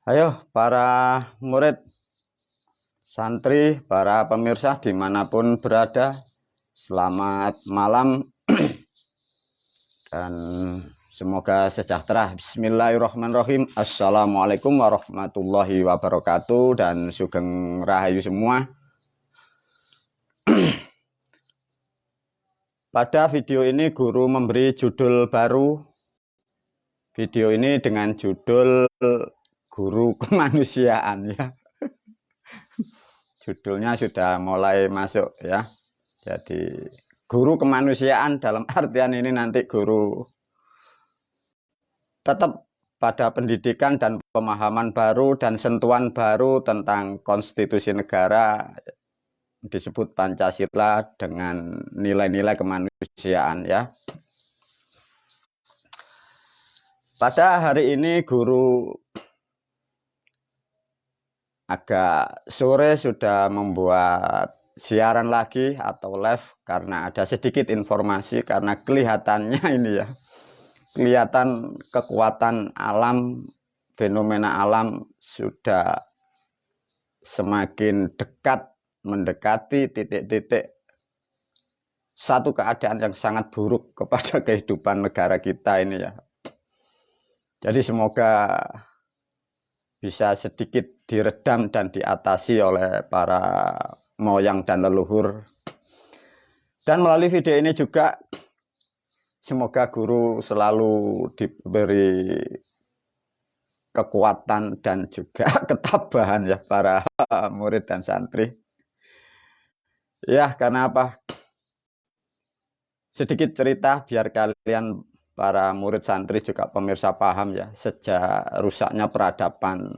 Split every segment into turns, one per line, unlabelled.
Ayo para murid, santri, para pemirsa dimanapun berada, selamat malam dan semoga sejahtera. Bismillahirrahmanirrahim. Assalamualaikum warahmatullahi wabarakatuh dan sugeng rahayu semua. Pada video ini guru memberi judul baru. Video ini dengan judul Guru Kemanusiaan ya. Judulnya sudah mulai masuk ya. Jadi guru kemanusiaan dalam artian ini nanti guru tetap pada pendidikan dan pemahaman baru dan sentuhan baru tentang konstitusi negara, disebut Pancasila dengan nilai-nilai kemanusiaan ya. Pada hari ini guru agak sore sudah membuat siaran lagi atau live karena ada sedikit informasi, karena kelihatannya ini ya, kelihatan kekuatan alam, fenomena alam sudah semakin dekat mendekati titik-titik satu keadaan yang sangat buruk kepada kehidupan negara kita ini ya. Jadi semoga bisa sedikit diredam dan diatasi oleh para moyang dan leluhur. Dan melalui video ini juga semoga guru selalu diberi kekuatan dan juga ketabahan ya para murid dan santri. Ya, karena apa? Sedikit cerita biar kalian para murid santri juga pemirsa paham ya, sejak rusaknya peradaban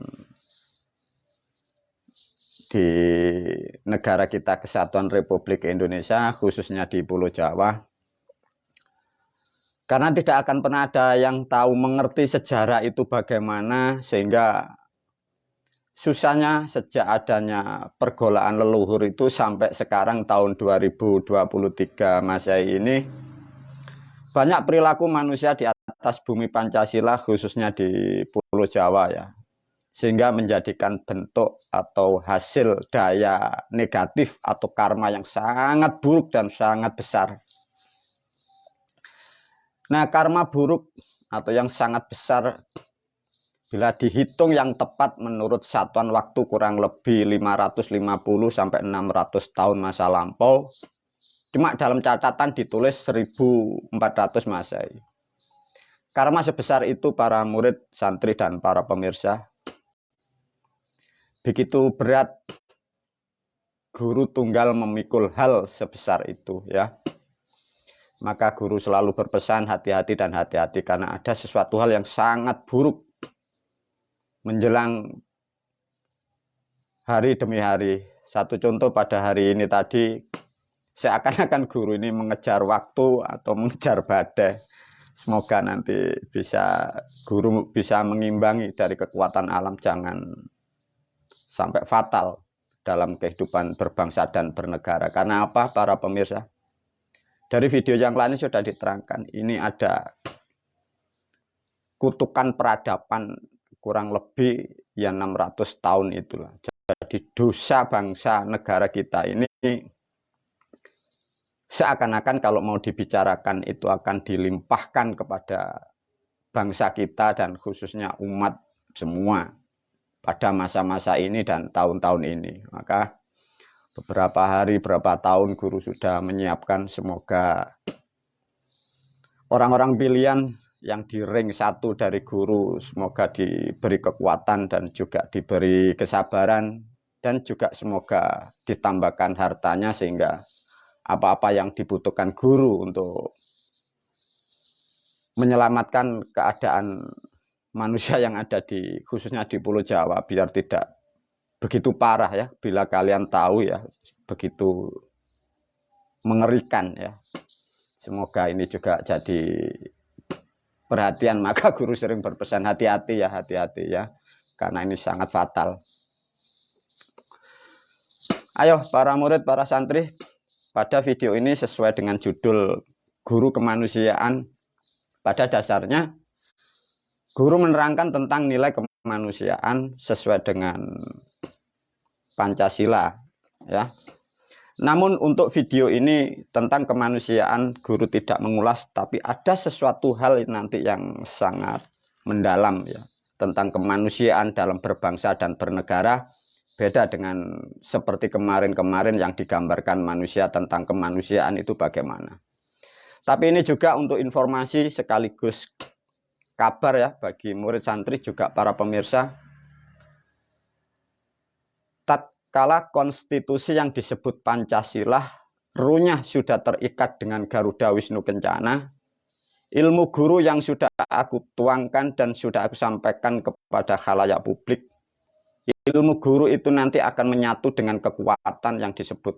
di negara kita Kesatuan Republik Indonesia, khususnya di Pulau Jawa. Karena tidak akan pernah ada yang tahu mengerti sejarah itu bagaimana, sehingga susahnya sejak adanya pergolaan leluhur itu sampai sekarang tahun 2023 Masehi ini, banyak perilaku manusia di atas bumi Pancasila khususnya di Pulau Jawa ya, sehingga menjadikan bentuk atau hasil daya negatif atau karma yang sangat buruk dan sangat besar. Nah, karma buruk atau yang sangat besar bila dihitung yang tepat menurut satuan waktu kurang lebih 550 sampai 600 tahun masa lampau. Cuma dalam catatan ditulis 1400 Masehi. Karma sebesar itu para murid, santri dan para pemirsa. Begitu berat guru tunggal memikul hal sebesar itu ya. Maka guru selalu berpesan hati-hati dan hati-hati, karena ada sesuatu hal yang sangat buruk menjelang hari demi hari. Satu contoh pada hari ini tadi, seakan-akan guru ini mengejar waktu atau mengejar badai. Semoga nanti guru bisa mengimbangi dari kekuatan alam, jangan sampai fatal dalam kehidupan berbangsa dan bernegara. Karena apa para pemirsa? Dari video yang lain sudah diterangkan, ini ada kutukan peradaban kurang lebih ya 600 tahun itulah. Jadi dosa bangsa negara kita ini seakan-akan kalau mau dibicarakan itu akan dilimpahkan kepada bangsa kita dan khususnya umat semua pada masa-masa ini dan tahun-tahun ini. Maka beberapa hari, beberapa tahun guru sudah menyiapkan, semoga orang-orang pilihan yang di ring satu dari guru semoga diberi kekuatan dan juga diberi kesabaran, dan juga semoga ditambahkan hartanya sehingga apa-apa yang dibutuhkan guru untuk menyelamatkan keadaan manusia yang ada di khususnya di Pulau Jawa biar tidak begitu parah ya. Bila kalian tahu ya, begitu mengerikan ya. Semoga ini juga jadi perhatian. Maka guru sering berpesan hati-hati ya, karena ini sangat fatal. Ayo para murid, para santri, pada video ini sesuai dengan judul Guru Kemanusiaan, pada dasarnya guru menerangkan tentang nilai kemanusiaan sesuai dengan Pancasila ya. Namun untuk video ini tentang kemanusiaan guru tidak mengulas, tapi ada sesuatu hal nanti yang sangat mendalam ya tentang kemanusiaan dalam berbangsa dan bernegara. Beda dengan seperti kemarin-kemarin yang digambarkan manusia tentang kemanusiaan itu bagaimana. Tapi ini juga untuk informasi sekaligus kabar ya bagi murid santri juga para pemirsa. Tatkala konstitusi yang disebut Pancasila ruhnya sudah terikat dengan Garuda Wisnu Kencana, ilmu guru yang sudah aku tuangkan dan sudah aku sampaikan kepada khalayak publik, ilmu guru itu nanti akan menyatu dengan kekuatan yang disebut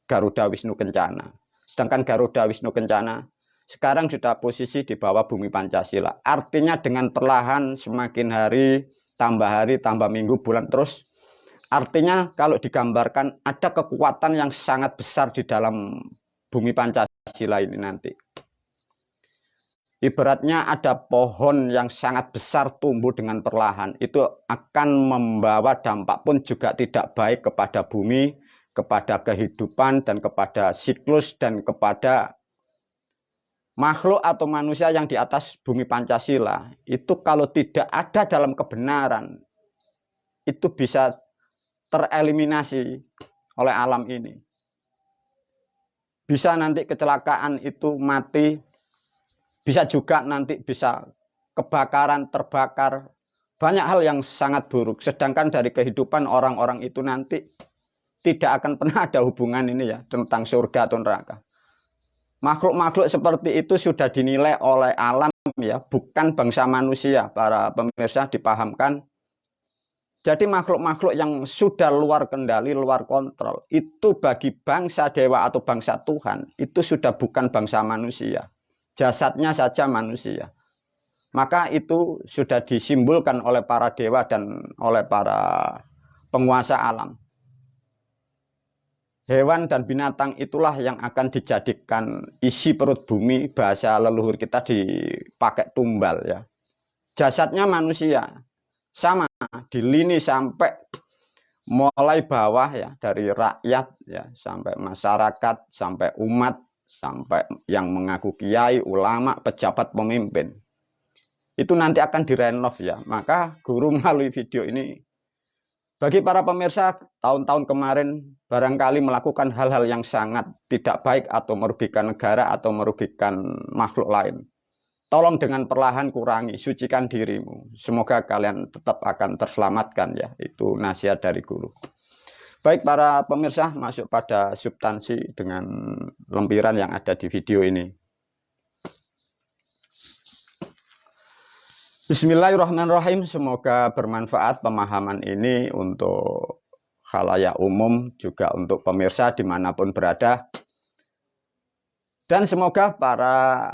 Garuda Wisnu Kencana. Sedangkan Garuda Wisnu Kencana sekarang sudah posisi di bawah bumi Pancasila. Artinya dengan perlahan semakin hari, tambah minggu, bulan terus. Artinya kalau digambarkan ada kekuatan yang sangat besar di dalam bumi Pancasila ini nanti. Ibaratnya ada pohon yang sangat besar tumbuh dengan perlahan. Itu akan membawa dampak pun juga tidak baik kepada bumi, kepada kehidupan, dan kepada siklus, dan kepada makhluk atau manusia yang di atas bumi Pancasila. Itu kalau tidak ada dalam kebenaran, itu bisa tereliminasi oleh alam ini. Bisa nanti kecelakaan itu mati, bisa juga nanti bisa kebakaran, terbakar, banyak hal yang sangat buruk. Sedangkan dari kehidupan orang-orang itu nanti tidak akan pernah ada hubungan ini ya tentang surga atau neraka. Makhluk-makhluk seperti itu sudah dinilai oleh alam ya, bukan bangsa manusia. Para pemirsa dipahamkan. Jadi makhluk-makhluk yang sudah luar kendali, luar kontrol, itu bagi bangsa dewa atau bangsa Tuhan, itu sudah bukan bangsa manusia. Jasadnya saja manusia. Maka itu sudah disimbolkan oleh para dewa dan oleh para penguasa alam. Hewan dan binatang itulah yang akan dijadikan isi perut bumi, bahasa leluhur kita dipakai tumbal ya. Jasadnya manusia. Sama di lini sampai mulai bawah ya, dari rakyat ya sampai masyarakat, sampai umat, sampai yang mengaku kiai, ulama, pejabat, pemimpin. Itu nanti akan direnov ya. Maka guru melalui video ini bagi para pemirsa tahun-tahun kemarin barangkali melakukan hal-hal yang sangat tidak baik atau merugikan negara atau merugikan makhluk lain. Tolong dengan perlahan kurangi, sucikan dirimu. Semoga kalian tetap akan terselamatkan ya. Itu nasihat dari guru. Baik para pemirsa, masuk pada substansi dengan lempiran yang ada di video ini. Bismillahirrahmanirrahim. Semoga bermanfaat pemahaman ini untuk khalayak umum, juga untuk pemirsa dimanapun berada. Dan semoga para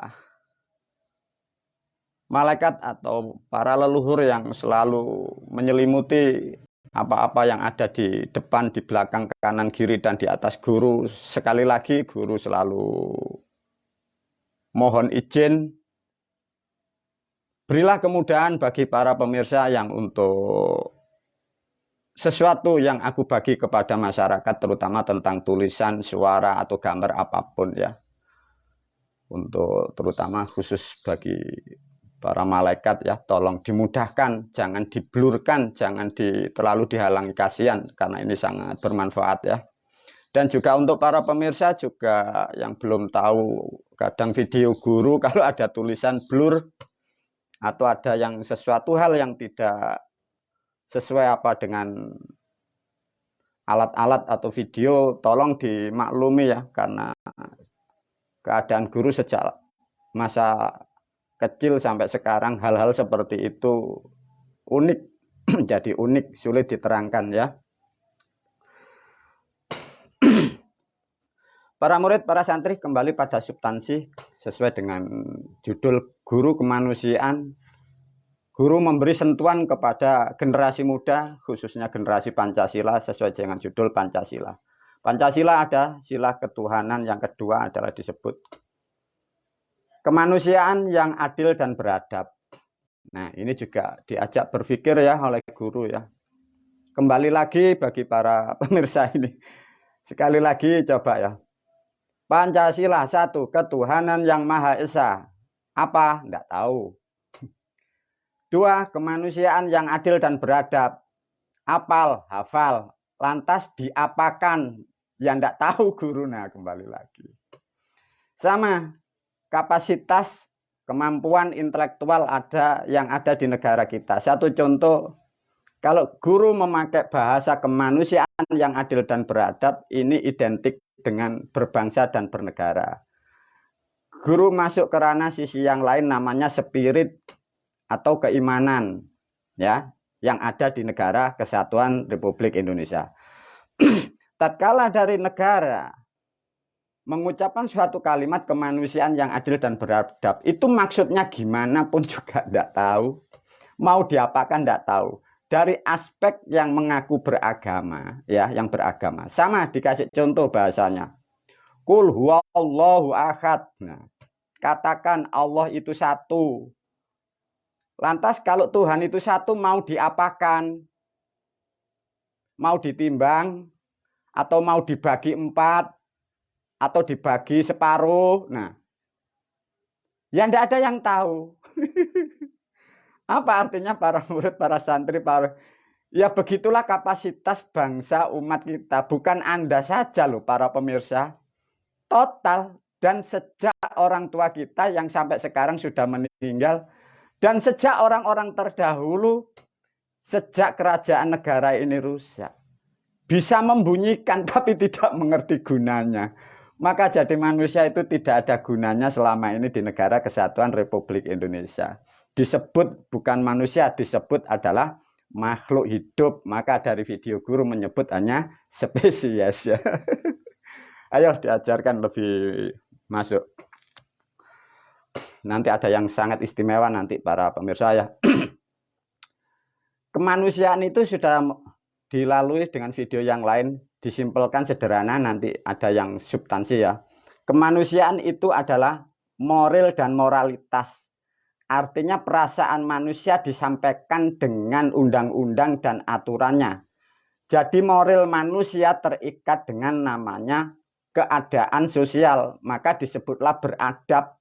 malaikat atau para leluhur yang selalu menyelimuti apa-apa yang ada di depan, di belakang, kanan, kiri, dan di atas guru. Sekali lagi guru selalu mohon izin, berilah kemudahan bagi para pemirsa yang untuk sesuatu yang aku bagi kepada masyarakat, terutama tentang tulisan, suara, atau gambar apapun ya. Untuk terutama khusus bagi para malaikat ya, tolong dimudahkan, jangan diblurkan, jangan terlalu dihalangi, kasihan, karena ini sangat bermanfaat ya. Dan juga untuk para pemirsa juga yang belum tahu, kadang video guru kalau ada tulisan blur atau ada yang sesuatu hal yang tidak sesuai apa dengan alat-alat atau video, tolong dimaklumi ya, karena keadaan guru sejak masa kecil sampai sekarang hal-hal seperti itu unik, jadi unik, sulit diterangkan ya. Para murid, para santri, kembali pada substansi sesuai dengan judul Guru Kemanusiaan. Guru memberi sentuhan kepada generasi muda, khususnya generasi Pancasila, sesuai dengan judul Pancasila. Pancasila ada sila ketuhanan, yang kedua adalah disebut kemanusiaan yang adil dan beradab. Nah, ini juga diajak berpikir ya oleh guru ya. Kembali lagi bagi para pemirsa ini. Sekali lagi coba ya. Pancasila satu, ketuhanan yang Maha Esa. Apa? Enggak tahu. Dua, kemanusiaan yang adil dan beradab. Apal, hafal. Lantas diapakan? Yang enggak tahu guru. Nah, kembali lagi. Sama, kapasitas kemampuan intelektual yang ada di negara kita. Satu contoh, kalau guru memakai bahasa kemanusiaan yang adil dan beradab, ini identik dengan berbangsa dan bernegara. Guru masuk ke ranah sisi yang lain namanya spirit atau keimanan ya, yang ada di negara Kesatuan Republik Indonesia. Tatkala dari negara mengucapkan suatu kalimat kemanusiaan yang adil dan beradab, itu maksudnya gimana pun juga tidak tahu. Mau diapakan tidak tahu. Dari aspek yang mengaku beragama, ya, yang beragama. Sama dikasih contoh bahasanya. Qul huwallahu ahad. Nah, katakan Allah itu satu. Lantas kalau Tuhan itu satu mau diapakan? Mau ditimbang? Atau mau dibagi 4? Atau dibagi separuh? Nah, ya tidak ada yang tahu. Apa artinya para murid, para santri, ya begitulah kapasitas bangsa umat kita. Bukan Anda saja loh para pemirsa. Total. Dan sejak orang tua kita yang sampai sekarang sudah meninggal. Dan sejak orang-orang terdahulu. Sejak kerajaan negara ini rusak. Bisa membunyikan tapi tidak mengerti gunanya. Maka jadi manusia itu tidak ada gunanya selama ini di negara Kesatuan Republik Indonesia. Disebut bukan manusia, disebut adalah makhluk hidup. Maka dari video guru menyebut hanya spesies ya. Ayo diajarkan lebih masuk. Nanti ada yang sangat istimewa nanti para pemirsa ya. Kemanusiaan itu sudah dilalui dengan video yang lain. Disimpelkan sederhana, nanti ada yang substansi ya. Kemanusiaan itu adalah moral dan moralitas. Artinya perasaan manusia disampaikan dengan undang-undang dan aturannya. Jadi moral manusia terikat dengan namanya keadaan sosial. Maka disebutlah beradab.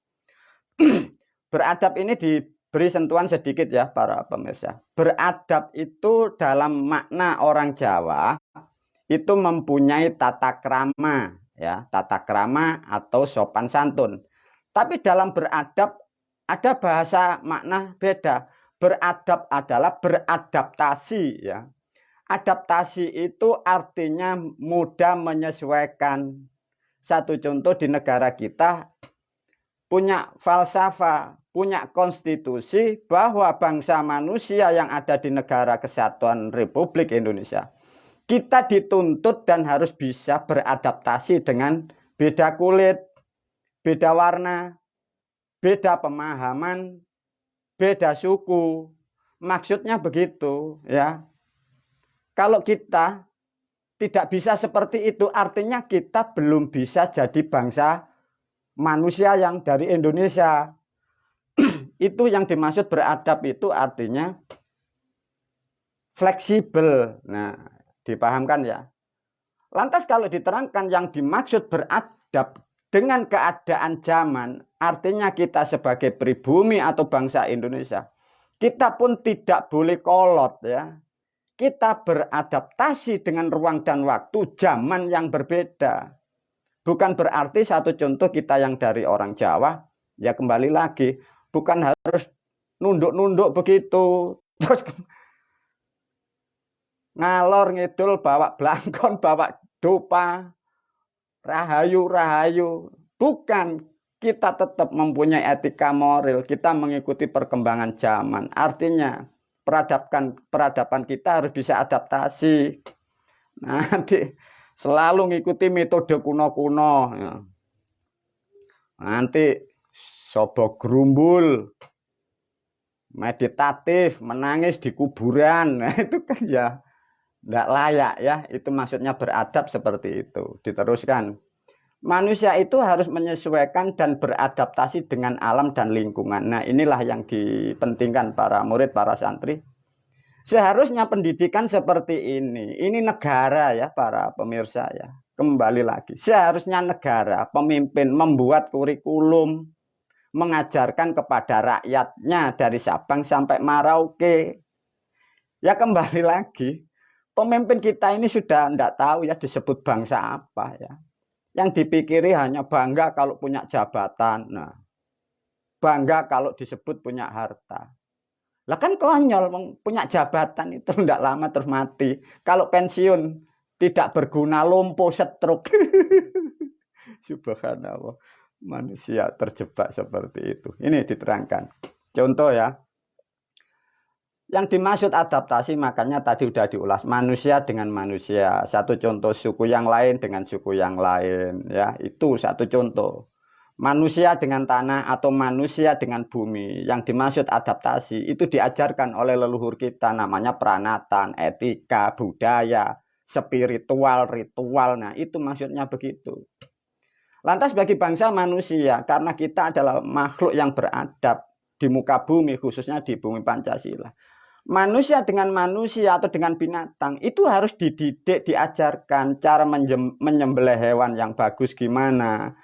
Beradab ini diberi sentuhan sedikit ya para pemirsa. Beradab itu dalam makna orang Jawa itu mempunyai tata krama ya, tata krama atau sopan santun. Tapi dalam beradab ada bahasa makna beda. Beradab adalah beradaptasi ya. Adaptasi itu artinya mudah menyesuaikan. Satu contoh di negara kita punya falsafah, punya konstitusi bahwa bangsa manusia yang ada di negara Kesatuan Republik Indonesia kita dituntut dan harus bisa beradaptasi dengan beda kulit, beda warna, beda pemahaman, beda suku. Maksudnya begitu ya. Kalau kita tidak bisa seperti itu, artinya kita belum bisa jadi bangsa manusia yang dari Indonesia. Itu yang dimaksud beradab itu artinya fleksibel. Nah, dipahamkan ya. Lantas kalau diterangkan yang dimaksud beradab dengan keadaan zaman, artinya kita sebagai pribumi atau bangsa Indonesia, kita pun tidak boleh kolot ya. Kita beradaptasi dengan ruang dan waktu zaman yang berbeda. Bukan berarti satu contoh kita yang dari orang Jawa, ya kembali lagi, bukan harus nunduk-nunduk begitu. Terus ngalor ngidul bawa blangkon, bawa dupa, rahayu. Bukan, kita tetap mempunyai etika moral, kita mengikuti perkembangan zaman. Artinya peradaban kita harus bisa adaptasi. Nanti selalu mengikuti metode kuno-kuno. Nanti sobo gerumbul, meditatif, menangis di kuburan. Nah, itu kan ya tidak layak ya, itu maksudnya beradab seperti itu. Diteruskan. Manusia itu harus menyesuaikan dan beradaptasi dengan alam dan lingkungan. Nah, inilah yang dipentingkan para murid, para santri. Seharusnya pendidikan seperti ini. Ini negara ya, para pemirsa ya. Kembali lagi. Seharusnya negara, pemimpin membuat kurikulum, mengajarkan kepada rakyatnya dari Sabang sampai Merauke. Ya kembali lagi. Pemimpin kita ini sudah tidak tahu ya disebut bangsa apa ya. Yang dipikiri hanya bangga kalau punya jabatan. Nah, bangga kalau disebut punya harta. Lah kan konyol, punya jabatan itu tidak lama terus mati. Kalau pensiun tidak berguna, lumpuh, stroke. Subhanallah. Manusia terjebak seperti itu. Ini diterangkan. Contoh ya. Yang dimaksud adaptasi makanya tadi sudah diulas, manusia dengan manusia. Satu contoh suku yang lain dengan suku yang lain ya. Itu satu contoh. Manusia dengan tanah atau manusia dengan bumi. Yang dimaksud adaptasi itu diajarkan oleh leluhur kita, namanya peranatan, etika, budaya, spiritual, ritual. Nah, itu maksudnya begitu. Lantas bagi bangsa manusia, karena kita adalah makhluk yang beradab di muka bumi, khususnya di bumi Pancasila. Manusia dengan manusia atau dengan binatang itu harus dididik, diajarkan cara menyembelih hewan yang bagus gimana,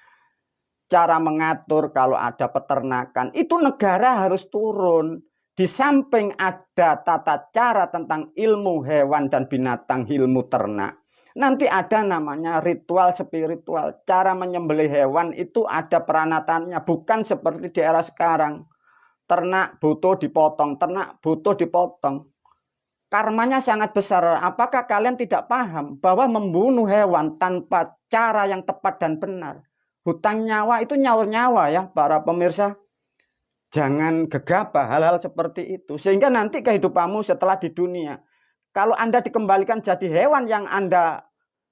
cara mengatur kalau ada peternakan. Itu negara harus turun. Di samping ada tata cara tentang ilmu hewan dan binatang, ilmu ternak, nanti ada namanya ritual spiritual. Cara menyembelih hewan itu ada peranatannya, bukan seperti di era sekarang. Ternak butuh dipotong, ternak butuh dipotong. Karmanya sangat besar. Apakah kalian tidak paham bahwa membunuh hewan tanpa cara yang tepat dan benar, hutang nyawa itu nyawa-nyawa ya para pemirsa. Jangan gegabah hal-hal seperti itu. Sehingga nanti kehidupanmu setelah di dunia, kalau Anda dikembalikan jadi hewan yang Anda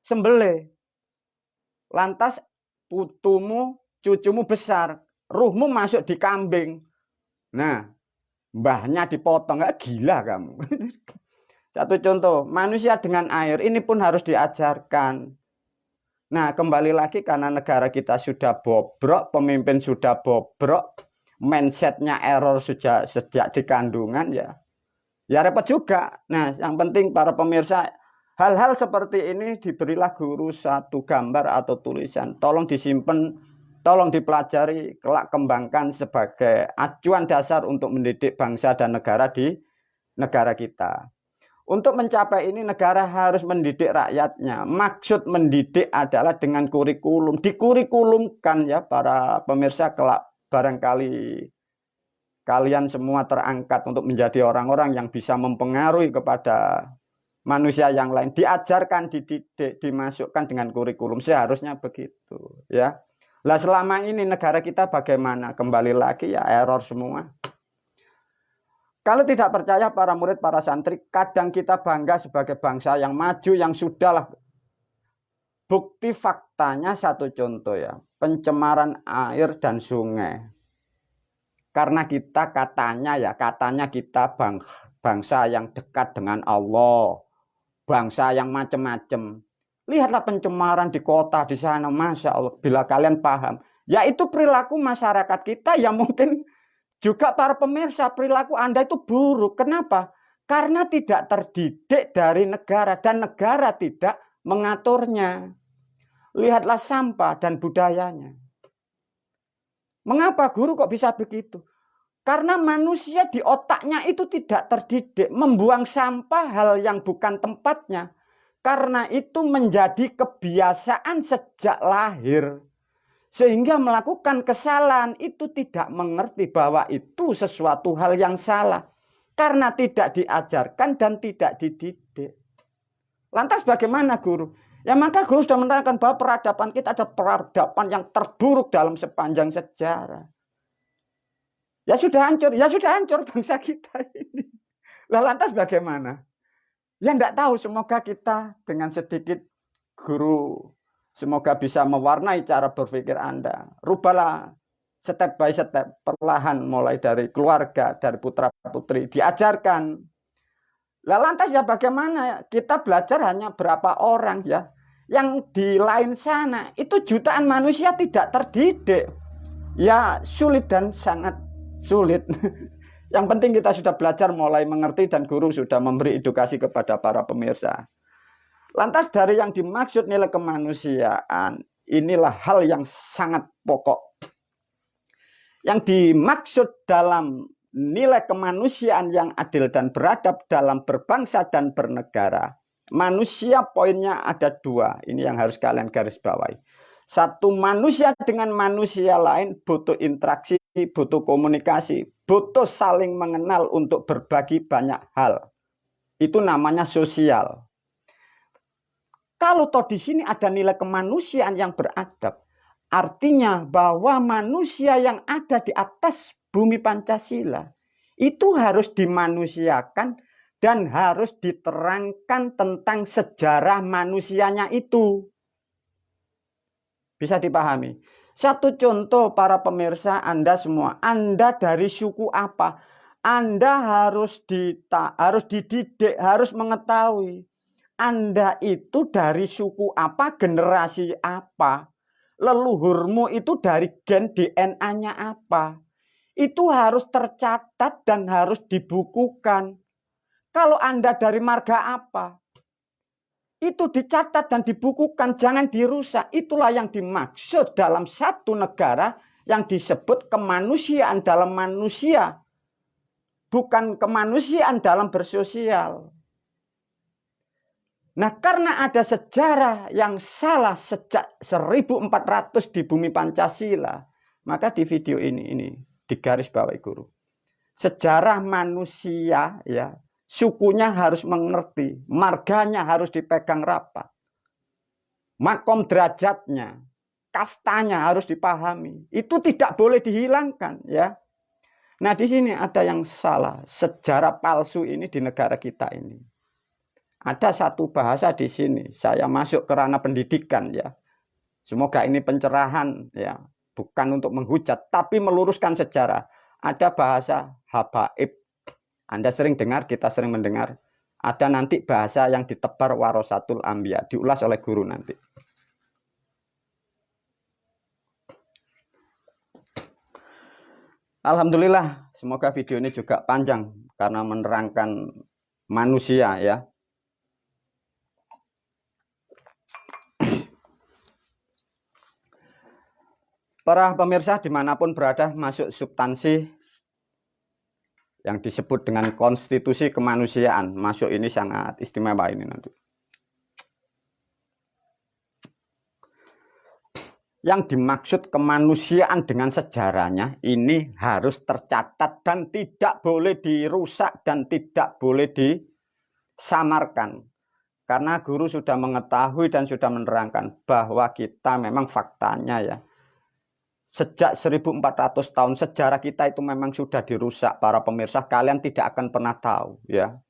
sembelih, lantas putumu, cucumu besar, ruhmu masuk di kambing. Nah, mbahnya dipotong, gila kamu. Satu contoh, manusia dengan air ini pun harus diajarkan. Nah, kembali lagi karena negara kita sudah bobrok, pemimpin sudah bobrok, mindsetnya error sejak di kandungan ya repot juga. Nah, yang penting para pemirsa, hal-hal seperti ini diberilah guru satu gambar atau tulisan. Tolong disimpan, tolong dipelajari, kelak kembangkan sebagai acuan dasar untuk mendidik bangsa dan negara di negara kita. Untuk mencapai ini negara harus mendidik rakyatnya. Maksud mendidik adalah dengan kurikulum. Dikurikulumkan ya para pemirsa, kelak barangkali kalian semua terangkat untuk menjadi orang-orang yang bisa mempengaruhi kepada manusia yang lain. Diajarkan, dididik, dimasukkan dengan kurikulum. Seharusnya begitu ya. Lah selama ini negara kita bagaimana? Kembali lagi ya error semua. Kalau tidak percaya para murid, para santri, kadang kita bangga sebagai bangsa yang maju, yang sudahlah. Bukti faktanya satu contoh ya, pencemaran air dan sungai. Karena kita katanya kita bangsa yang dekat dengan Allah, bangsa yang macam-macam. Lihatlah pencemaran di kota di sana, Masya Allah. Bila kalian paham, yaitu perilaku masyarakat kita yang mungkin juga para pemirsa, perilaku Anda itu buruk. Kenapa? Karena tidak terdidik dari negara dan negara tidak mengaturnya. Lihatlah sampah dan budayanya. Mengapa guru kok bisa begitu? Karena manusia di otaknya itu tidak terdidik, membuang sampah hal yang bukan tempatnya. Karena itu menjadi kebiasaan sejak lahir. Sehingga melakukan kesalahan itu tidak mengerti bahwa itu sesuatu hal yang salah. Karena tidak diajarkan dan tidak dididik. Lantas bagaimana guru? Ya maka guru sudah menerangkan bahwa peradaban kita ada peradaban yang terburuk dalam sepanjang sejarah. Ya sudah hancur bangsa kita ini. Lah lantas bagaimana? Ya enggak tahu, semoga kita dengan sedikit guru, semoga bisa mewarnai cara berpikir Anda. Rubahlah step by step, perlahan mulai dari keluarga, dari putra-putri, diajarkan. Lah lantas ya bagaimana? Kita belajar hanya berapa orang ya. Yang di lain sana itu jutaan manusia tidak terdidik. Ya sulit dan sangat sulit. Yang penting kita sudah belajar mulai mengerti dan guru sudah memberi edukasi kepada para pemirsa. Lantas dari yang dimaksud nilai kemanusiaan, inilah hal yang sangat pokok. Yang dimaksud dalam nilai kemanusiaan yang adil dan beradab dalam berbangsa dan bernegara. Manusia poinnya ada 2. Ini yang harus kalian garis bawahi. Satu, manusia dengan manusia lain butuh interaksi, butuh komunikasi, butuh saling mengenal untuk berbagi banyak hal. Itu namanya sosial. Kalau toh di sini ada nilai kemanusiaan yang beradab, artinya bahwa manusia yang ada di atas bumi Pancasila itu harus dimanusiakan dan harus diterangkan tentang sejarah manusianya itu. Bisa dipahami. Satu contoh para pemirsa Anda semua, Anda dari suku apa? Anda harus dididik, harus mengetahui. Anda itu dari suku apa, generasi apa? Leluhurmu itu dari gen DNA-nya apa? Itu harus tercatat dan harus dibukukan. Kalau Anda dari marga apa? Itu dicatat dan dibukukan, jangan dirusak. Itulah yang dimaksud dalam satu negara yang disebut kemanusiaan dalam manusia. Bukan kemanusiaan dalam bersosial. Nah, karena ada sejarah yang salah sejak 1400 di bumi Pancasila, maka di video ini digaris bawahi guru. Sejarah manusia, ya, sukunya harus mengerti, marganya harus dipegang rapat, makom derajatnya, kastanya harus dipahami. Itu tidak boleh dihilangkan, ya. Nah, di sini ada yang salah, sejarah palsu ini di negara kita ini. Ada satu bahasa di sini, saya masuk ke ranah pendidikan, ya. Semoga ini pencerahan, ya, bukan untuk menghujat, tapi meluruskan sejarah. Ada bahasa habaib. Anda sering dengar, kita sering mendengar. Ada nanti bahasa yang ditebar warasatul anbiya, diulas oleh guru nanti. Alhamdulillah, semoga video ini juga panjang karena menerangkan manusia, ya. Para pemirsa dimanapun berada, masuk substansi yang disebut dengan konstitusi kemanusiaan. Masuk ini sangat istimewa ini nanti. Yang dimaksud kemanusiaan dengan sejarahnya ini harus tercatat dan tidak boleh dirusak dan tidak boleh disamarkan. Karena guru sudah mengetahui dan sudah menerangkan bahwa kita memang faktanya, ya, sejak 1400 tahun sejarah kita itu memang sudah dirusak. Para pemirsa, kalian tidak akan pernah tahu, ya.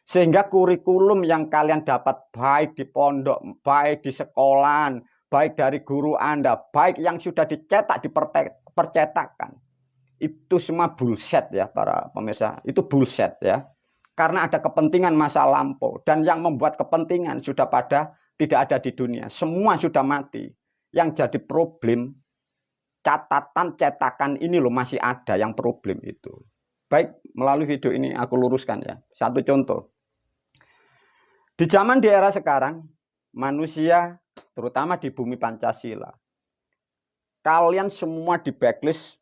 Sehingga kurikulum yang kalian dapat baik di pondok, baik di sekolahan, baik dari guru Anda, baik yang sudah dicetak di percetakan, itu semua bullshit, ya para pemirsa. Itu bullshit, ya. Karena ada kepentingan masa lampau dan yang membuat kepentingan sudah pada tidak ada di dunia. Semua sudah mati. Yang jadi problem, catatan cetakan ini loh masih ada, yang problem itu. Baik, melalui video ini aku luruskan, ya. Satu contoh. Di zaman di era sekarang, manusia terutama di bumi Pancasila, kalian semua di backlist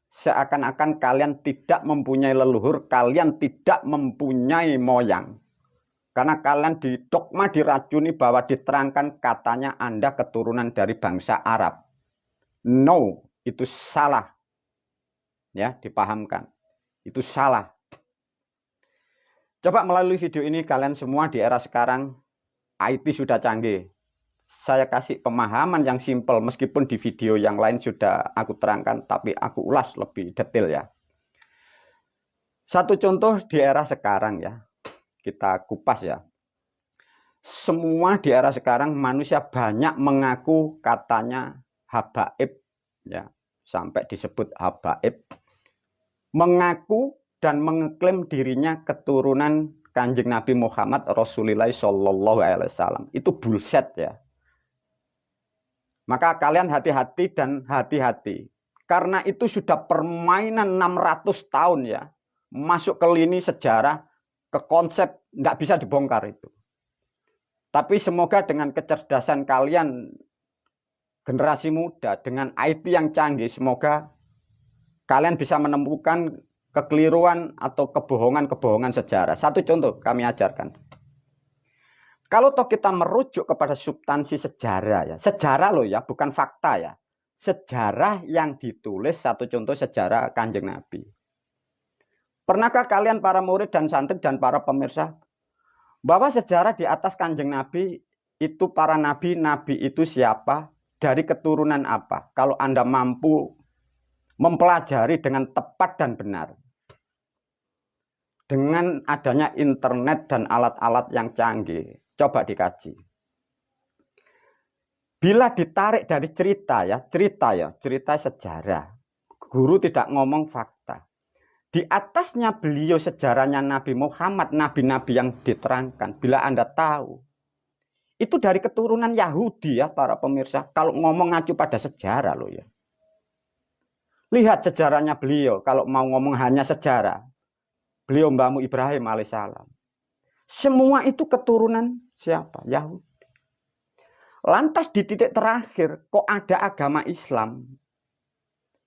seakan-akan kalian tidak mempunyai leluhur, kalian tidak mempunyai moyang. Karena kalian didogma, diracuni bahwa diterangkan katanya Anda keturunan dari bangsa Arab. No, itu salah. Ya, dipahamkan. Itu salah. Coba melalui video ini kalian semua di era sekarang IT sudah canggih. Saya kasih pemahaman yang simpel meskipun di video yang lain sudah aku terangkan, tapi aku ulas lebih detail, ya. Satu contoh di era sekarang, ya. Kita kupas, ya. Semua di era sekarang manusia banyak mengaku katanya habaib, ya, sampai disebut habaib, mengaku dan mengeklaim dirinya keturunan Kanjeng Nabi Muhammad Rasulullah Shallallahu Alaihi Wasallam itu bullshit ya. Maka kalian hati-hati dan hati-hati. Karena itu sudah permainan 600 tahun ya. Masuk ke lini sejarah, ke konsep, nggak bisa dibongkar itu. Tapi semoga dengan kecerdasan kalian, generasi muda, dengan IT yang canggih, semoga kalian bisa menemukan kekeliruan atau kebohongan-kebohongan sejarah. Satu contoh kami ajarkan. Kalau toh kita merujuk kepada substansi sejarah ya, sejarah loh ya, bukan fakta ya. Sejarah yang ditulis, satu contoh sejarah Kanjeng Nabi. Pernahkah kalian para murid dan santri dan para pemirsa bahwa sejarah di atas Kanjeng Nabi itu para nabi itu siapa, dari keturunan apa? Kalau Anda mampu mempelajari dengan tepat dan benar. Dengan adanya internet dan alat-alat yang canggih, coba dikaji. Bila ditarik dari cerita sejarah. Guru tidak ngomong fakta. Di atasnya beliau sejarahnya Nabi Muhammad, nabi-nabi yang diterangkan. Bila Anda tahu, itu dari keturunan Yahudi ya para pemirsa. Kalau ngomong ngacu pada sejarah loh ya. Lihat sejarahnya beliau, kalau mau ngomong hanya sejarah. Beliau Mbahmu Ibrahim alaihissalam. Semua itu keturunan siapa? Yahudi. Lantas di titik terakhir, kok ada agama Islam?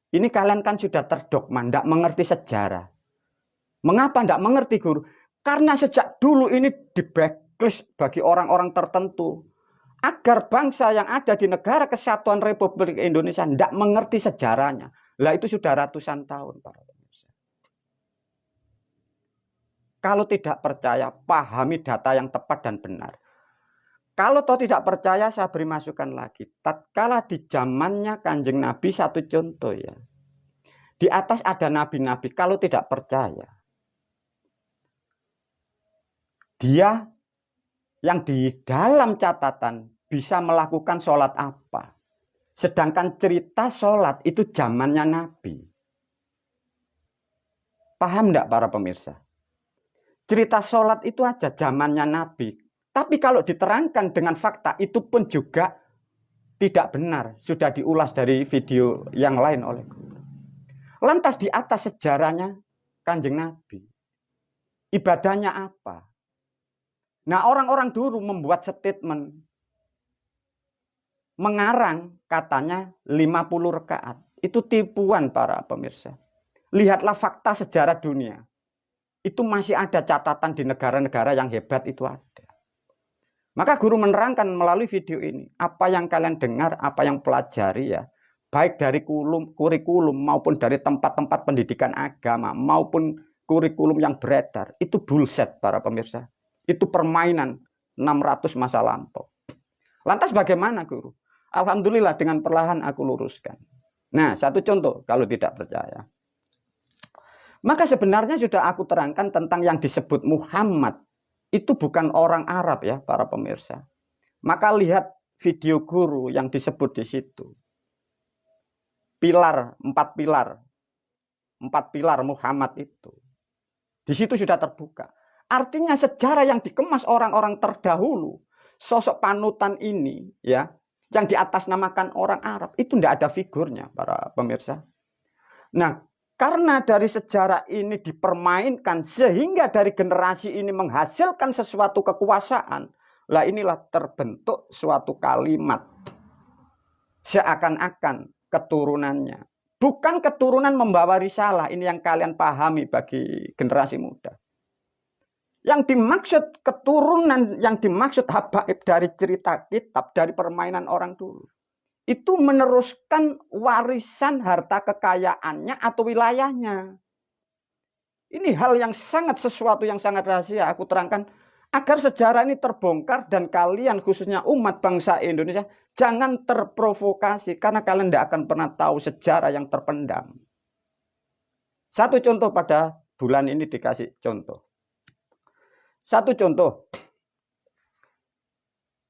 Ini kalian kan sudah terdogma, tidak mengerti sejarah. Mengapa tidak mengerti guru? Karena sejak dulu ini di blacklist bagi orang-orang tertentu. Agar bangsa yang ada di negara kesatuan Republik Indonesia tidak mengerti sejarahnya. Lah itu sudah ratusan tahun para pemirsa. Kalau tidak percaya, pahami data yang tepat dan benar. Kalau toh tidak percaya, saya beri masukan lagi. Tatkala di zamannya Kanjeng Nabi, satu contoh ya. Di atas ada nabi-nabi, kalau tidak percaya. Dia yang di dalam catatan bisa melakukan sholat apa. Sedangkan cerita sholat itu zamannya Nabi. Paham enggak para pemirsa? Cerita sholat itu aja zamannya Nabi. Tapi kalau diterangkan dengan fakta itu pun juga tidak benar. Sudah diulas dari video yang lain oleh guru. Lantas di atas sejarahnya Kanjeng Nabi. Ibadahnya apa? Nah orang-orang dulu membuat statement. Mengarang katanya 50 rakaat. Itu tipuan para pemirsa. Lihatlah fakta sejarah dunia. Itu masih ada catatan di negara-negara yang hebat itu ada. Maka guru menerangkan melalui video ini. Apa yang kalian dengar, apa yang pelajari ya. Baik dari kurikulum maupun dari tempat-tempat pendidikan agama. Maupun kurikulum yang beredar. Itu bullshit para pemirsa. Itu permainan 600 masa lampau. Lantas bagaimana guru? Alhamdulillah dengan perlahan aku luruskan. Nah satu contoh kalau tidak percaya. Maka sebenarnya sudah aku terangkan tentang yang disebut Muhammad. Itu bukan orang Arab ya para pemirsa. Maka lihat video guru yang disebut di situ. Empat pilar Muhammad itu. Di situ sudah terbuka. Artinya sejarah yang dikemas orang-orang terdahulu. Sosok panutan ini ya. Yang diatasnamakan orang Arab. Itu tidak ada figurnya para pemirsa. Nah. Karena dari sejarah ini dipermainkan sehingga dari generasi ini menghasilkan sesuatu kekuasaan. Lah inilah terbentuk suatu kalimat. Seakan-akan keturunannya. Bukan keturunan membawa risalah. Ini yang kalian pahami bagi generasi muda. Yang dimaksud keturunan, yang dimaksud habaib dari cerita kitab, dari permainan orang dulu. Itu meneruskan warisan harta kekayaannya atau wilayahnya. Ini hal yang sesuatu yang sangat rahasia. Aku terangkan agar sejarah ini terbongkar dan kalian khususnya umat bangsa Indonesia jangan terprovokasi. Karena kalian tidak akan pernah tahu sejarah yang terpendam. Satu contoh pada bulan ini dikasih contoh. Satu contoh.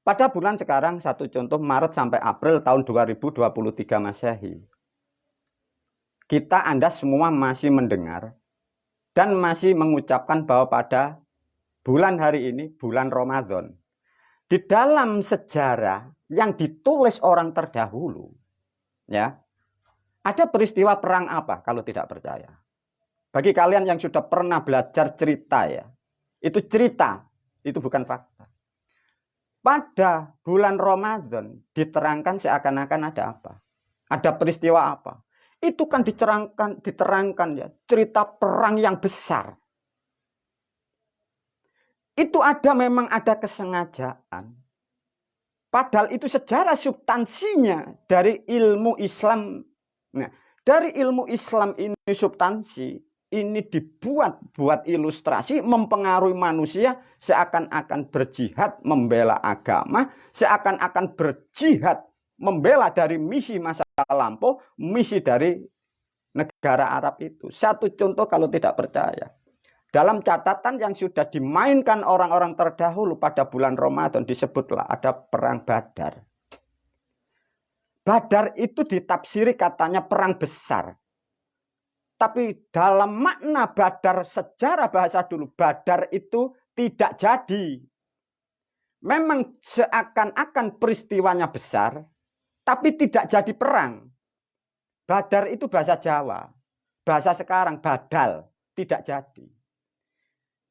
Pada bulan sekarang, satu contoh Maret sampai April tahun 2023 Masehi. Kita Anda semua masih mendengar dan masih mengucapkan bahwa pada bulan hari ini, bulan Ramadan. Di dalam sejarah yang ditulis orang terdahulu, ya, ada peristiwa perang apa kalau tidak percaya? Bagi kalian yang sudah pernah belajar cerita ya, itu cerita, itu bukan fakta. Pada bulan Ramadan diterangkan seakan-akan ada apa? Ada peristiwa apa? Itu kan diterangkan ya, cerita perang yang besar. Itu memang ada kesengajaan. Padahal itu sejarah substansinya dari ilmu Islam. Nah, dari ilmu Islam ini substansi, ini dibuat buat ilustrasi mempengaruhi manusia seakan-akan berjihad membela agama, seakan-akan berjihad membela dari misi masa lampau, misi dari negara Arab itu. Satu contoh kalau tidak percaya. Dalam catatan yang sudah dimainkan orang-orang terdahulu pada bulan Ramadan disebutlah ada perang Badar. Badar itu ditafsiri katanya perang besar. Tapi dalam makna Badar sejarah bahasa dulu, Badar itu tidak jadi. Memang seakan-akan peristiwanya besar, tapi tidak jadi perang. Badar itu bahasa Jawa. Bahasa sekarang badal, tidak jadi.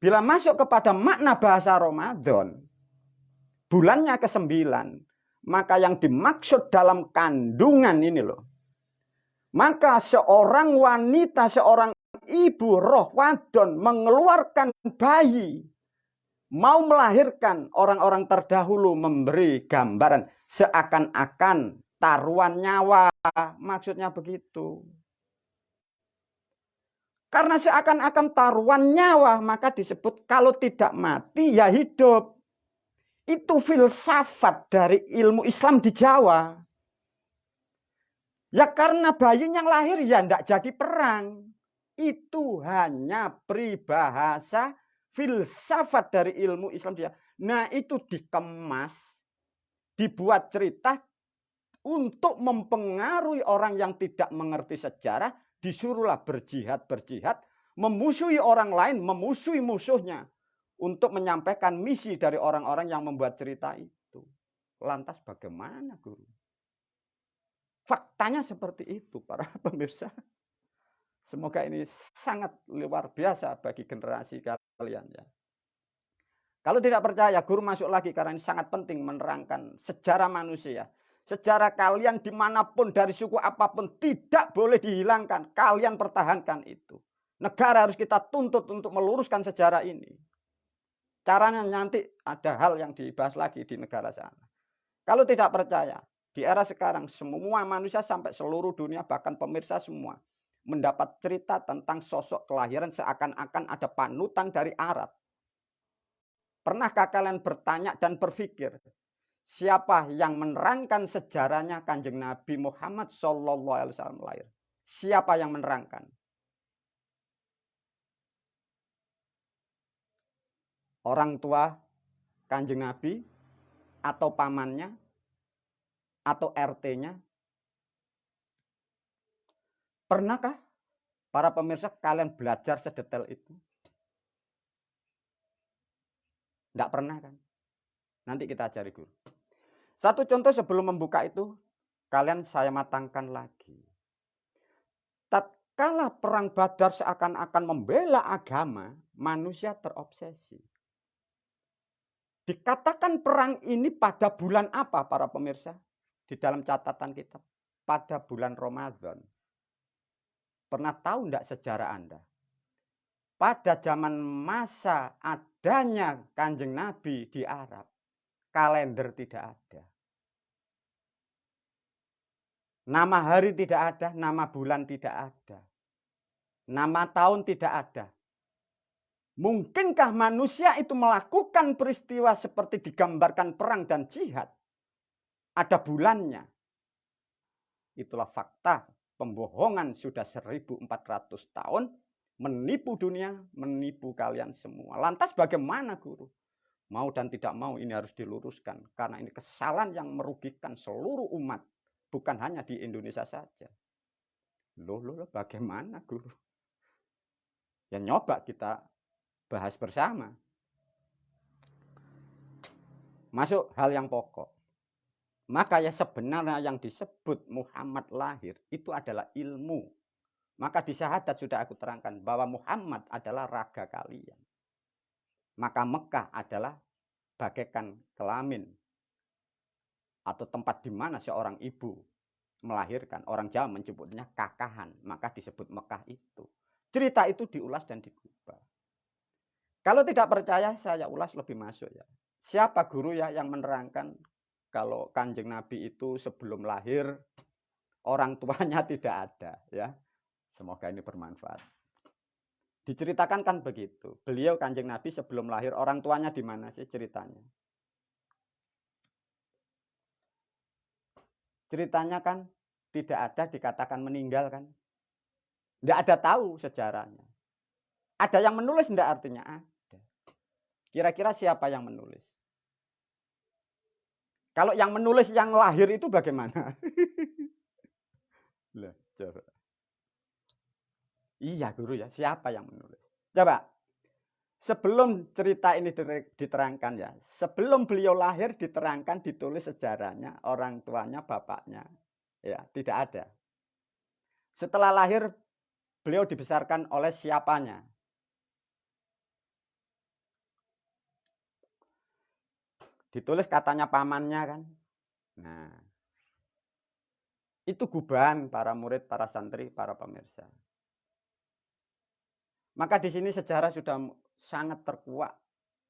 Bila masuk kepada makna bahasa Ramadan, bulannya ke-9, maka yang dimaksud dalam kandungan ini loh. Maka seorang wanita, seorang ibu roh wadon mengeluarkan bayi, mau melahirkan, orang-orang terdahulu memberi gambaran seakan-akan taruhan nyawa. Maksudnya begitu. Karena seakan-akan taruhan nyawa, maka disebut kalau tidak mati ya hidup. Itu filsafat dari ilmu Islam di Jawa. Ya karena bayi yang lahir ya tidak jadi perang. Itu hanya peribahasa filsafat dari ilmu Islam di Jawa. Nah itu dikemas, dibuat cerita untuk mempengaruhi orang yang tidak mengerti sejarah. Disuruhlah berjihad, memusuhi orang lain, memusuhi musuhnya. Untuk menyampaikan misi dari orang-orang yang membuat cerita itu. Lantas bagaimana guru? Faktanya seperti itu para pemirsa. Semoga ini sangat luar biasa bagi generasi kalian ya. Kalau tidak percaya, guru masuk lagi karena ini sangat penting menerangkan sejarah manusia. Sejarah kalian dimanapun dari suku apapun tidak boleh dihilangkan. Kalian pertahankan itu. Negara harus kita tuntut untuk meluruskan sejarah ini. Caranya nanti ada hal yang dibahas lagi di negara sana. Kalau tidak percaya, di era sekarang semua manusia sampai seluruh dunia bahkan pemirsa semua mendapat cerita tentang sosok kelahiran seakan-akan ada panutan dari Arab. Pernahkah kalian bertanya dan berpikir siapa yang menerangkan sejarahnya Kanjeng Nabi Muhammad SAW lahir? Siapa yang menerangkan? Orang tua Kanjeng Nabi atau pamannya atau RT-nya? Pernahkah para pemirsa kalian belajar sedetail itu? Tidak pernah kan? Nanti kita ajari guru. Satu contoh sebelum membuka itu, kalian saya matangkan lagi. Tatkala perang Badar seakan-akan membela agama, manusia terobsesi. Dikatakan perang ini pada bulan apa para pemirsa? Di dalam catatan kita. Pada bulan Ramadan. Pernah tahu enggak sejarah Anda? Pada zaman masa adanya Kanjeng Nabi di Arab, kalender tidak ada. Nama hari tidak ada, nama bulan tidak ada. Nama tahun tidak ada. Mungkinkah manusia itu melakukan peristiwa seperti digambarkan perang dan jihad? Ada bulannya. Itulah fakta pembohongan sudah 1400 tahun. Menipu dunia, menipu kalian semua. Lantas bagaimana guru? Mau dan tidak mau ini harus diluruskan. Karena ini kesalahan yang merugikan seluruh umat. Bukan hanya di Indonesia saja. Loh, bagaimana guru? Ya nyoba kita bahas bersama. Masuk hal yang pokok. Maka ya sebenarnya yang disebut Muhammad lahir itu adalah ilmu. Maka di syahadat sudah aku terangkan bahwa Muhammad adalah raga kalian. Maka Mekah adalah bagaikan kelamin atau tempat di mana seorang ibu melahirkan. Orang Jawa menyebutnya kakahan, maka disebut Mekah itu. Cerita itu diulas dan digubah. Kalau tidak percaya, saya ulas lebih masuk ya. Siapa guru ya yang menerangkan kalau Kanjeng Nabi itu sebelum lahir orang tuanya tidak ada ya. Semoga ini bermanfaat. Diceritakan kan begitu. Beliau Kanjeng Nabi sebelum lahir orang tuanya di mana sih ceritanya? Ceritanya kan tidak ada dikatakan meninggal kan. Tidak ada tahu sejarahnya. Ada yang menulis tidak artinya ada. Kira-kira siapa yang menulis? Kalau yang menulis yang lahir itu bagaimana? Loh, coba. Iya guru ya, siapa yang menulis? Coba, sebelum cerita ini diterangkan ya, sebelum beliau lahir diterangkan, ditulis sejarahnya, orang tuanya, bapaknya. Ya, tidak ada. Setelah lahir, beliau dibesarkan oleh siapanya? Ditulis katanya pamannya kan. Nah, itu gubahan para murid, para santri, para pemirsa. Maka di sini sejarah sudah sangat terkuak.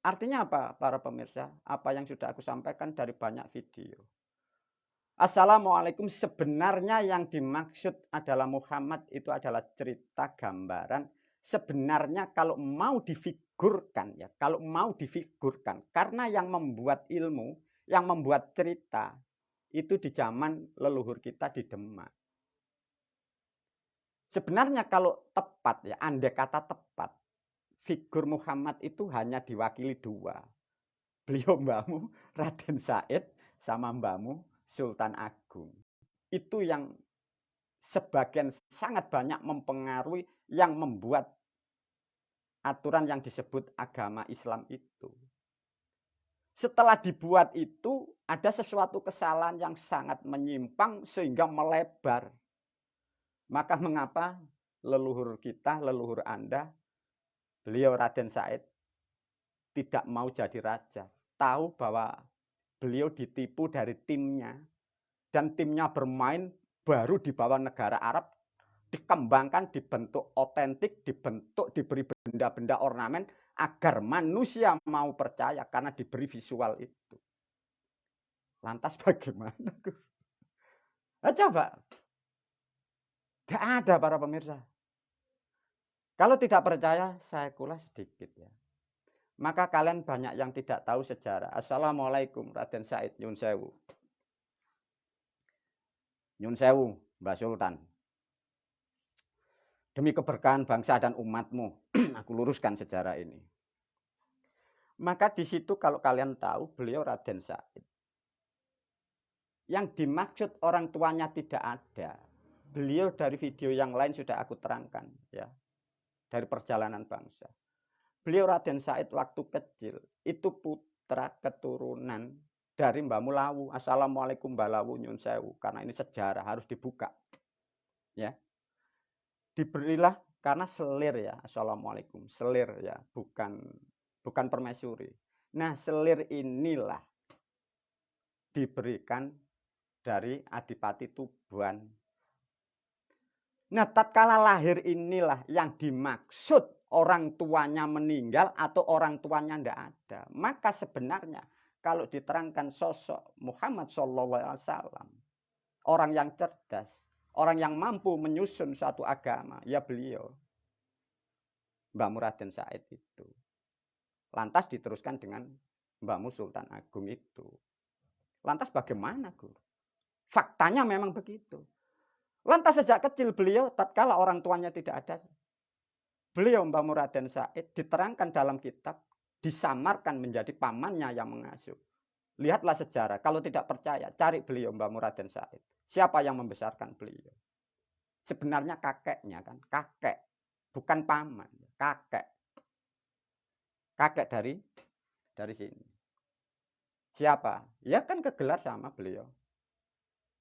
Artinya apa para pemirsa? Apa yang sudah aku sampaikan dari banyak video. Assalamualaikum, sebenarnya yang dimaksud adalah Muhammad itu adalah cerita gambaran. Sebenarnya kalau mau difigurkan ya, kalau mau difigurkan, karena yang membuat ilmu, yang membuat cerita itu di zaman leluhur kita di Demak. Sebenarnya kalau tepat ya, andai kata tepat, figur Muhammad itu hanya diwakili dua. Beliau mbahmu Raden Said sama mbahmu Sultan Agung. Itu yang sebagian sangat banyak mempengaruhi yang membuat aturan yang disebut agama Islam itu. Setelah dibuat itu ada sesuatu kesalahan yang sangat menyimpang sehingga melebar. Maka mengapa leluhur kita, leluhur Anda, beliau Raden Said tidak mau jadi raja. Tahu bahwa beliau ditipu dari timnya. Dan timnya bermain baru di bawah negara Arab. Dikembangkan, dibentuk otentik, dibentuk, diberi benda-benda ornamen. Agar manusia mau percaya karena diberi visual itu. Lantas bagaimana? Nah, coba. Tidak ada para pemirsa. Kalau tidak percaya, saya kulas sedikit ya. Maka kalian banyak yang tidak tahu sejarah. Assalamualaikum Raden Said Nyun Sewu. Nyun Sewu, Mbak Sultan. Demi keberkahan bangsa dan umatmu, aku luruskan sejarah ini. Maka di situ kalau kalian tahu, beliau Raden Said. Yang dimaksud orang tuanya tidak ada. Beliau dari video yang lain sudah aku terangkan ya. Dari perjalanan bangsa. Beliau Raden Said waktu kecil itu putra keturunan dari Mbah Mulawu. Assalamualaikum Mbah Lawu Nyun Sewu. Karena ini sejarah harus dibuka. Ya. Diberilah karena selir ya. Assalamualaikum. Selir ya, bukan permaisuri. Nah, selir inilah diberikan dari Adipati Tuban. Nah, tatkala lahir inilah yang dimaksud orang tuanya meninggal atau orang tuanya tidak ada. Maka sebenarnya kalau diterangkan sosok Muhammad SAW, orang yang cerdas, orang yang mampu menyusun suatu agama, ya beliau, Mbahmu Raden Said itu. Lantas diteruskan dengan Mbahmu Sultan Agung itu. Lantas bagaimana, Guru? Faktanya memang begitu. Lantas sejak kecil beliau, tatkala orang tuanya tidak ada, beliau Mbahmu Raden Said diterangkan dalam kitab, disamarkan menjadi pamannya yang mengasuh. Lihatlah sejarah, kalau tidak percaya, cari beliau Mbahmu Raden Said. Siapa yang membesarkan beliau? Sebenarnya kakeknya kan, kakek, bukan paman, kakek. Kakek dari sini. Siapa? Ya kan kegelar sama beliau.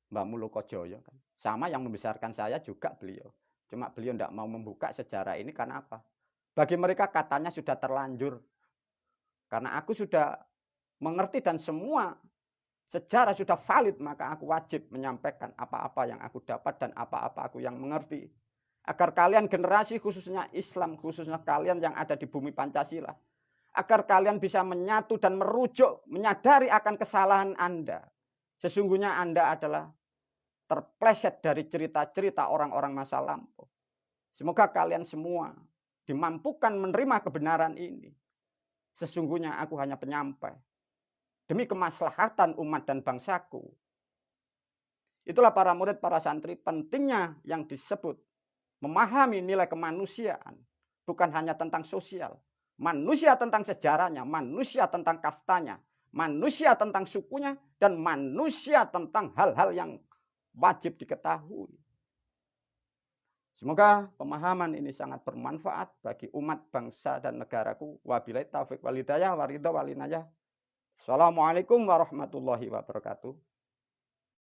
Mbah Mulukojoyo kan. Sama yang membesarkan saya juga beliau. Cuma beliau tidak mau membuka sejarah ini karena apa? Bagi mereka katanya sudah terlanjur. Karena aku sudah mengerti dan semua sejarah sudah valid, maka aku wajib menyampaikan apa-apa yang aku dapat dan apa-apa aku yang mengerti. Agar kalian generasi khususnya Islam, khususnya kalian yang ada di bumi Pancasila, agar kalian bisa menyatu dan merujuk, menyadari akan kesalahan Anda. Sesungguhnya Anda adalah terpleset dari cerita-cerita orang-orang masa lampau. Semoga kalian semua dimampukan menerima kebenaran ini. Sesungguhnya aku hanya penyampai. Demi kemaslahatan umat dan bangsaku. Itulah para murid, para santri, pentingnya yang disebut memahami nilai kemanusiaan. Bukan hanya tentang sosial. Manusia tentang sejarahnya, manusia tentang kastanya, manusia tentang sukunya, dan manusia tentang hal-hal yang wajib diketahui. Semoga pemahaman ini sangat bermanfaat bagi umat, bangsa, dan negaraku. Wabillahi taufiq wal hidayah, waridho walinayah. Assalamualaikum warahmatullahi wabarakatuh.